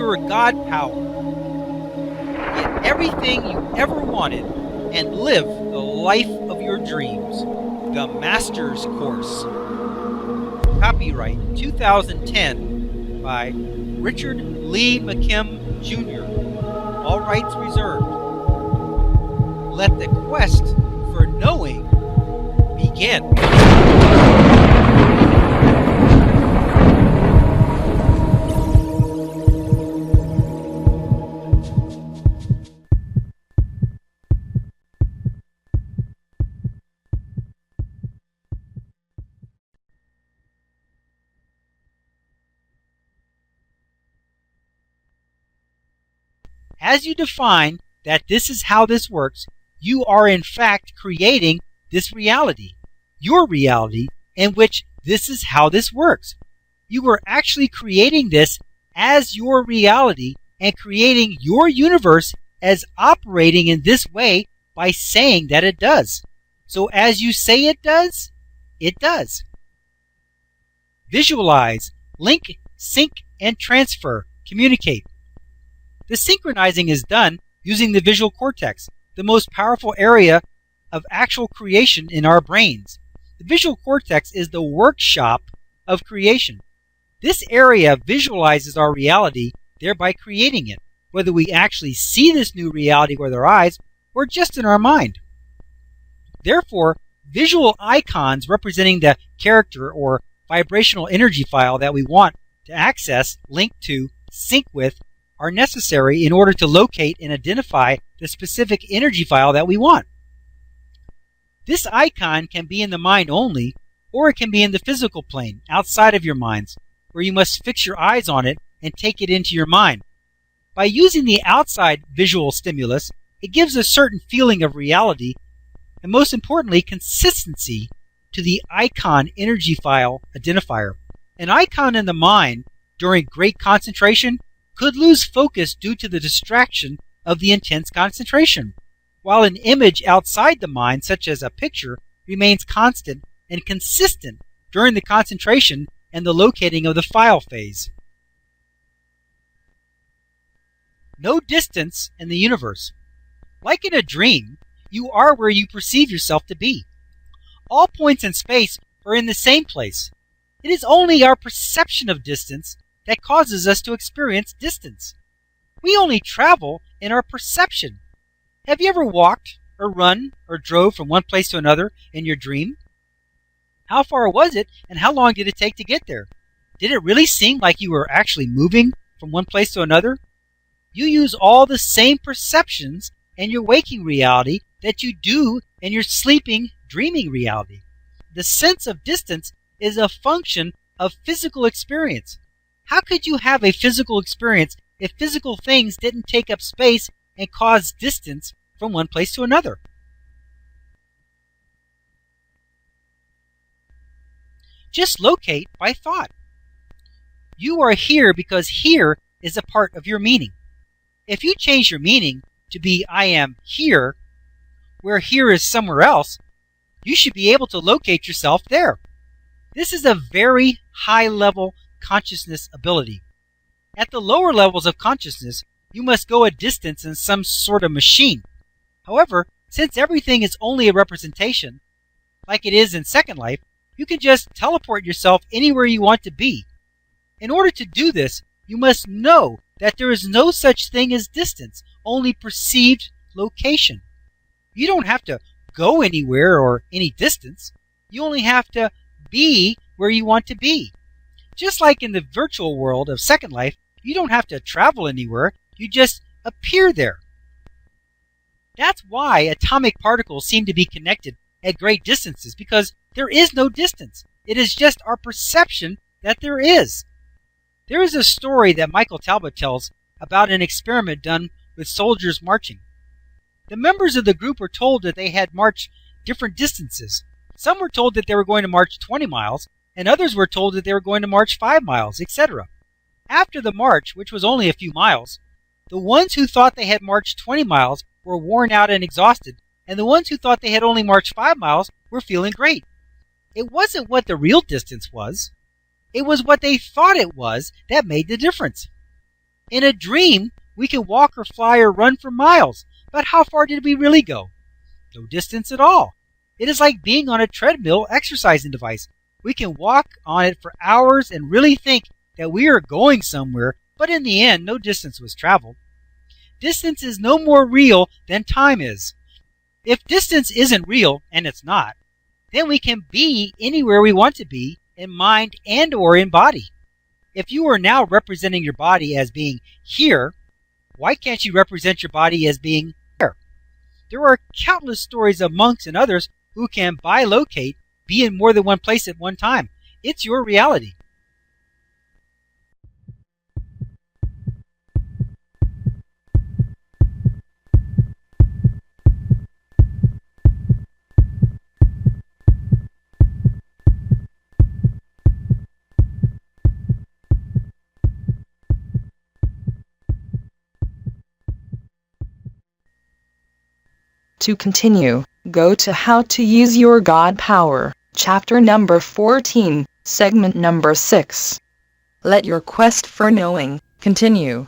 your God power. Get everything you ever wanted and live the life of your dreams. The Master's Course. Copyright 2010 by Richard Lee McKim Jr. All rights reserved. Let the quest for knowing begin. As you define that this is how this works, you are in fact creating this reality, your reality, in which this is how this works. You are actually creating this as your reality and creating your universe as operating in this way by saying that it does. So as you say it does, it does. Visualize, link, sync, and transfer, communicate. The synchronizing is done using the visual cortex, the most powerful area of actual creation in our brains. The visual cortex is the workshop of creation. This area visualizes our reality, thereby creating it, whether we actually see this new reality with our eyes or just in our mind. Therefore, visual icons representing the character or vibrational energy file that we want to access, link to, sync with, are necessary in order to locate and identify the specific energy file that we want. This icon can be in the mind only, or it can be in the physical plane, outside of your minds, where you must fix your eyes on it and take it into your mind. By using the outside visual stimulus, it gives a certain feeling of reality, and most importantly, consistency to the icon energy file identifier. An icon in the mind during great concentration could lose focus due to the distraction of the intense concentration, while an image outside the mind, such as a picture, remains constant and consistent during the concentration and the locating of the file phase. No distance in the universe. Like in a dream, you are where you perceive yourself to be. All points in space are in the same place. It is only our perception of distance that causes us to experience distance. We only travel in our perception. Have you ever walked or run or drove from one place to another in your dream? How far was it and how long did it take to get there? Did it really seem like you were actually moving from one place to another? You use all the same perceptions in your waking reality that you do in your sleeping, dreaming reality. The sense of distance is a function of physical experience. How could you have a physical experience if physical things didn't take up space and cause distance from one place to another? Just locate by thought. You are here because here is a part of your meaning. If you change your meaning to be I am here, where here is somewhere else, you should be able to locate yourself there. This is a very high level consciousness ability. At the lower levels of consciousness, you must go a distance in some sort of machine. However, since everything is only a representation, like it is in Second Life, you can just teleport yourself anywhere you want to be. In order to do this, you must know that there is no such thing as distance, only perceived location. You don't have to go anywhere or any distance. You only have to be where you want to be. Just like in the virtual world of Second Life, you don't have to travel anywhere, you just appear there. That's why atomic particles seem to be connected at great distances, because there is no distance. It is just our perception that there is. There is a story that Michael Talbot tells about an experiment done with soldiers marching. The members of the group were told that they had marched different distances. Some were told that they were going to march 20 miles, and others were told that they were going to march 5 miles, etc. After the march, which was only a few miles, the ones who thought they had marched 20 miles were worn out and exhausted, and the ones who thought they had only marched 5 miles were feeling great. It wasn't what the real distance was. It was what they thought it was that made the difference. In a dream, we can walk or fly or run for miles, but how far did we really go? No distance at all. It is like being on a treadmill exercising device. We can walk on it for hours and really think that we are going somewhere, but in the end, no distance was traveled. Distance is no more real than time is. If distance isn't real, and it's not, then we can be anywhere we want to be in mind and or in body. If you are now representing your body as being here, why can't you represent your body as being there? There are countless stories of monks and others who can bilocate, be in more than one place at one time. It's your reality. To continue, go to How to Use Your God Power, chapter number 14, segment number 6. Let your quest for knowing continue.